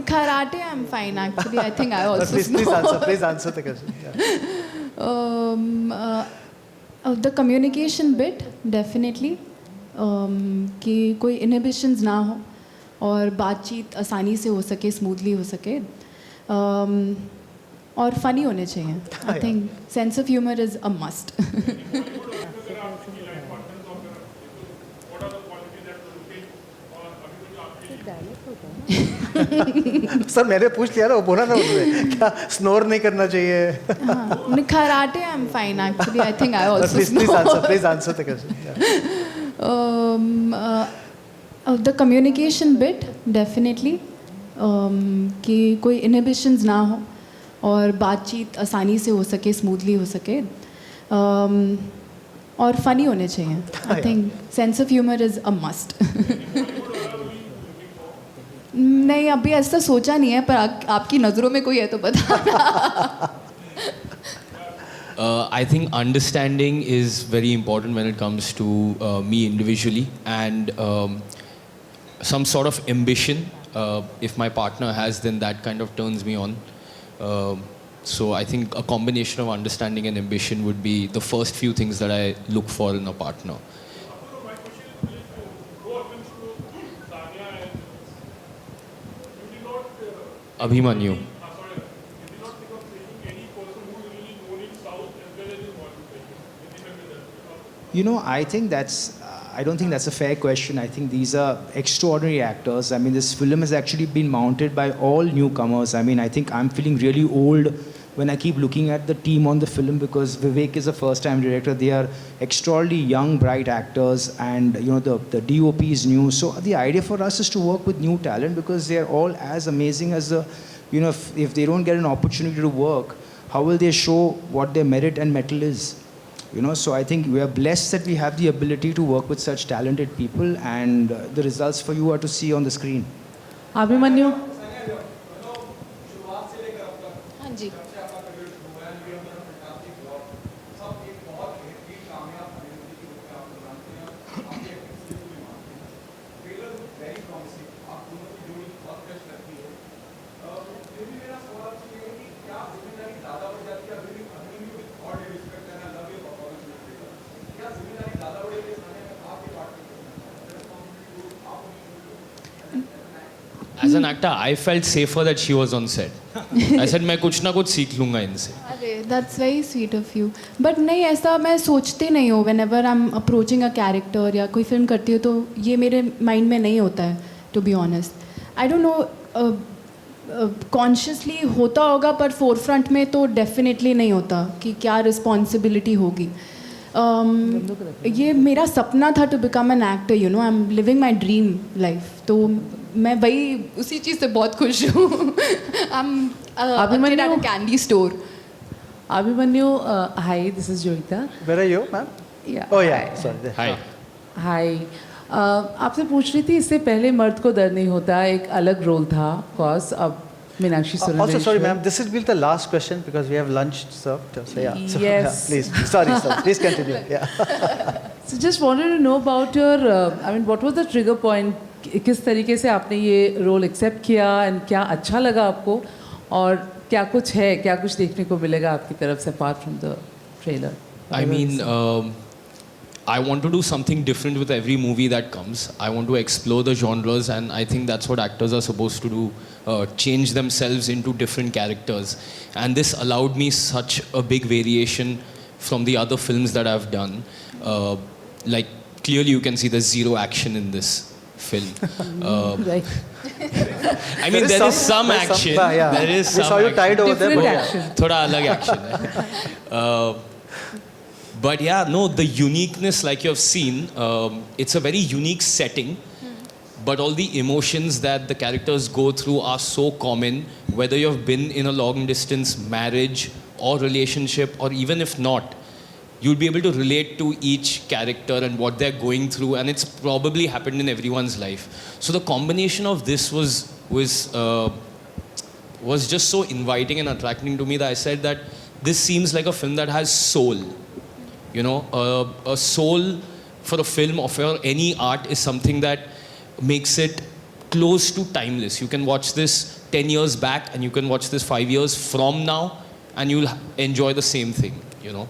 Karate, I'm fine actually. I think I also Please snore. answer the question. Yeah. The communication bit definitely. कि कोई inhibitions ना हो और बातचीत आसानी से हो सके, स्मूथली हो सके, और फनी होने चाहिए. I think sense of humour is a must. Sir मैंने पूछ लिया ना, वो बोला ना उसने क्या स्नोर नहीं करना चाहिए. Karate, I'm fine actually. I think I also Please snore. answer the question. Yeah. The communication bit definitely. कि कोई inhibitions ना हो और बातचीत आसानी से हो सके, स्मूथली हो सके, और फनी होने चाहिए. I think sense of humour is a must. नहीं, अभी ऐसा सोचा नहीं है, पर आपकी नज़रों में कोई है तो बताना. I think understanding is very important when it comes to me individually, and some sort of ambition. If my partner has, then that kind of turns me on. So I think a combination of understanding and ambition would be the first few things that I look for in a partner. Abhimanyu. You know, I don't think that's a fair question. I think these are extraordinary actors. I mean, this film has actually been mounted by all newcomers. I mean, I think I'm feeling really old when I keep looking at the team on the film, because Vivek is a first-time director. They are extraordinarily young, bright actors, and you know, the DOP is new. So the idea for us is to work with new talent, because they are all as amazing as the, you know, if they don't get an opportunity to work, how will they show what their merit and mettle is? You know, so I think we are blessed that we have the ability to work with such talented people, and the results for you are to see on the screen. Abhimanyu. हाँ जी. As an actor, I felt safer that she was on set. I said, मैं कुछ ना कुछ सीख लूँगा इनसे. अरे that's very sweet of you. But नहीं, ऐसा मैं सोचती नहीं हूँ. When ever I am approaching a character या कोई फिल्म करती हूँ, तो ये मेरे माइंड में नहीं होता है, to be honest. I don't know, consciously होता होगा, पर फोर फ्रंट में तो डेफिनेटली नहीं होता कि क्या रिस्पॉन्सिबिलिटी होगी. ये मेरा सपना था to become an actor. You know, I am living my dream life. तो मैं वही उसी चीज़ से बहुत खुश हूँ. Abhimanyu. at a candy store. Abhimanyu, hi, this is Joyita. Where are you, ma'am? Yeah. Oh yeah, sorry. Hi. Hi. आपसे पूछ रही थी, इससे पहले मर्द को दर्द नहीं होता एक अलग रोल था, ऑफकोर्स. अब Meenakshi Surendra. Also, sorry, ma'am. This will be the last question because we have lunch served. So yeah. So, Yes. Yeah, please. Sorry, sir. Please continue. Yeah. So just wanted to know about your, what was the trigger point? किस तरीके से आपने ये role accept किया, and क्या अच्छा लगा आपको, और क्या कुछ है, क्या कुछ देखने को मिलेगा आपकी तरफ से apart from the trailer? I mean, I want to do something different with every movie that comes. I want to explore the genres, and I think that's what actors are supposed to do, change themselves into different characters. And this allowed me such a big variation from the other films that I've done. Like, clearly you can see there's zero action in this film. Right. I mean, there is some action. Yeah. There is We some saw you tied over there. Different But action. थोड़ा अलग action है. But yeah, no, the uniqueness, like you have seen, it's a very unique setting, but all the emotions that the characters go through are so common, whether you've been in a long distance marriage or relationship, or even if not, you'll be able to relate to each character and what they're going through, and it's probably happened in everyone's life. So the combination of this was just so inviting and attracting to me that I said that this seems like a film that has soul. You know, a soul for a film or for any art is something that makes it close to timeless. You can watch this 10 years back and you can watch this 5 years from now and you'll enjoy the same thing, you know.